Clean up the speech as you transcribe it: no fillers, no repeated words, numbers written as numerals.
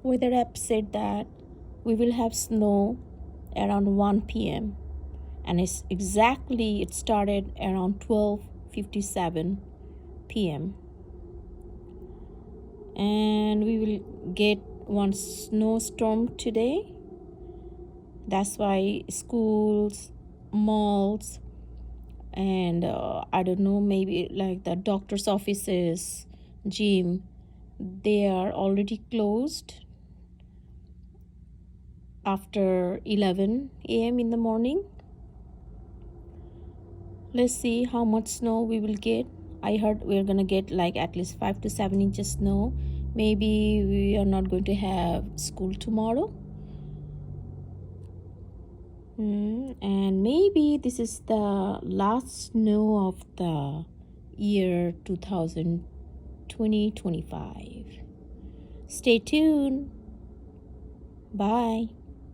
weather app said that we will have snow around 1 p.m. and it started around 12:57 p.m. and we will get one snowstorm today. That's why schools, malls, and I don't know, maybe like the doctor's offices, gym, they are already closed after 11 a.m. in the morning. Let's see how much snow we will get. I heard we're gonna get like at least 5 to 7 inches snow. Maybe we are not going to have school tomorrow. And maybe this is the last snow of the year 2020-25. Stay tuned. Bye.